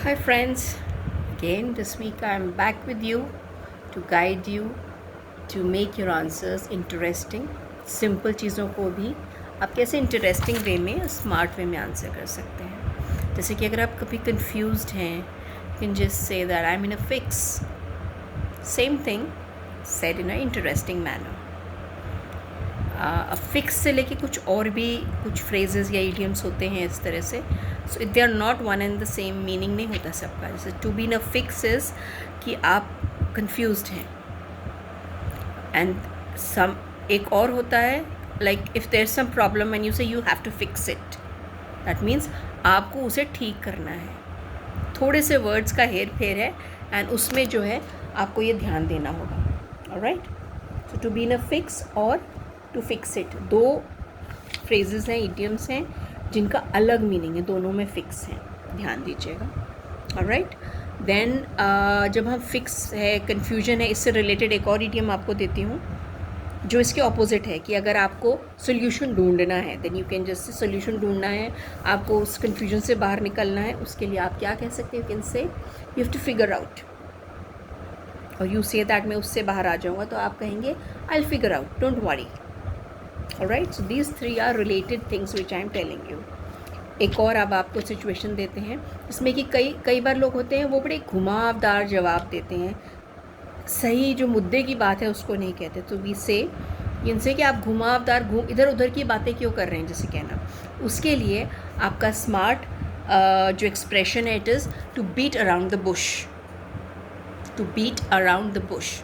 Hi friends, again this week I am back with you to guide you to make your answers interesting. Simple चीज़ों को भी आप कैसे interesting way में smart way में answer कर सकते हैं. जैसे कि अगर आप कभी कंफ्यूज्ड हैं, you can just say that I'm in a fix. Same thing said in a interesting manner. Fix से लेके कुछ और भी कुछ फ्रेजेस या इडियम्स होते हैं इस तरह से. So they are not one and the same, meaning नहीं होता सबका. जैसे to be in a fix is कि आप कंफ्यूज्ड हैं, एंड सम एक और होता है like if there some problem and you say you have to fix it, that means आपको उसे ठीक करना है. थोड़े से वर्ड्स का हेर फेर है एंड उसमें जो है आपको ये ध्यान देना होगा. Alright, so to be in a fix और टू फिक्स इट दो फ्रेजेस हैं, इडियम्स हैं जिनका अलग मीनिंग है, दोनों में फिक्स हैं, ध्यान दीजिएगा. ऑलराइट, देन जब हम फिक्स है, कन्फ्यूजन है, इससे रिलेटेड एक और इडियम आपको देती हूँ जो इसके ऑपोजिट है कि अगर आपको सोल्यूशन ढूंढना है, then you can just solution ढूंढना है, आपको उस कन्फ्यूजन से बाहर निकलना है, उसके लिए आप क्या कह सकते हैं, you can say you have to figure out, और यू से दैट मैं उससे बाहर आ जाऊँगा, तो आप कहेंगे I will figure out, don't worry. Alright, so these three are related things which I am telling you. एक और अब आपको सिचुएशन देते हैं जिसमें कि कई बार लोग होते हैं वो बड़े घुमावदार जवाब देते हैं, सही जो मुद्दे की बात है उसको नहीं कहते. तो वी से इनसे कि आप घुमावदार इधर उधर की बातें क्यों कर रहे हैं, जैसे कहना. उसके लिए आपका स्मार्ट जो एक्सप्रेशन है, it is to beat around the bush. To beat around the bush.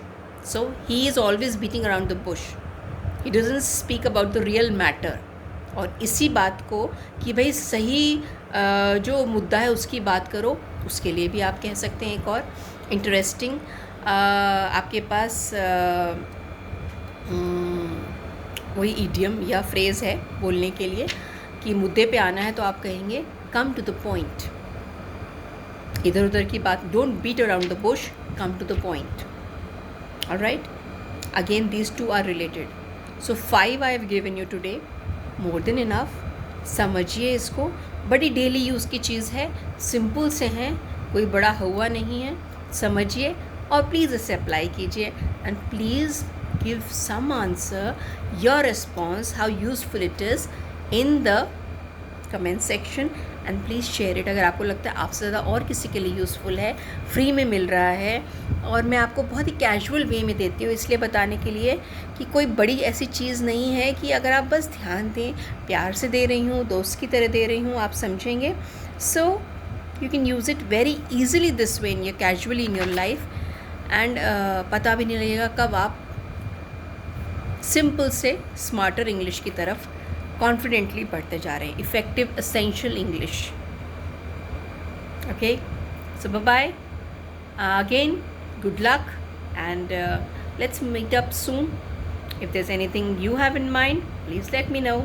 So he is always beating around the bush. He doesn't speak about the real matter. और इसी बात को कि भाई सही जो मुद्दा है उसकी बात करो, उसके लिए भी आप कह सकते हैं एक और इंटरेस्टिंग आपके पास वही इडियम या फ्रेज़ है बोलने के लिए कि मुद्दे पे आना है, तो आप कहेंगे कम टू द पॉइंट. इधर उधर की बात, don't beat around the bush, come to the point. Alright, again these two are related. So 5 I have given you today, more than enough. समझिए इसको, बड़ी डेली यूज़ की चीज़ है, सिंपल से हैं, कोई बड़ा हुआ नहीं है. समझिए और प्लीज़ इसे अप्लाई कीजिए, and please give some answer, your response, how useful it is in the comment section, and please share it. अगर आपको लगता है आपसे ज़्यादा और किसी के लिए यूज़फुल है, फ्री में मिल रहा है, और मैं आपको बहुत ही कैजुअल वे में देती हूँ इसलिए बताने के लिए कि कोई बड़ी ऐसी चीज़ नहीं है, कि अगर आप बस ध्यान दें, प्यार से दे रही हूँ, दोस्त की तरह दे रही हूँ, आप समझेंगे. So you can use it very easily this way in your casually in your life, and पता भी नहीं लगेगा कब आप सिंपल से स्मार्टर इंग्लिश की तरफ कॉन्फिडेंटली बढ़ते जा रहे हैं. Effective essential English. Okay, so bye bye again. Good luck, and let's meet up soon. If there's anything you have in mind, please let me know.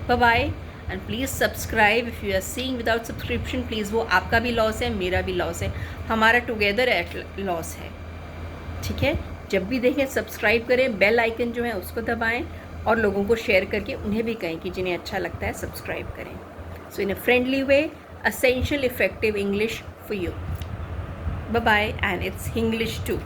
Bye bye, and please subscribe. If you are seeing without subscription, please, वो आपका भी loss है, मेरा भी loss है, हमारा together at loss है. ठीक है, जब भी देखें सब्सक्राइब करें, बेल आइकन जो है उसको दबाएं, और लोगों को शेयर करके उन्हें भी कहें कि जिन्हें अच्छा लगता है सब्सक्राइब करें. So in a friendly way, essential effective English for you. Bye bye, and it's English too.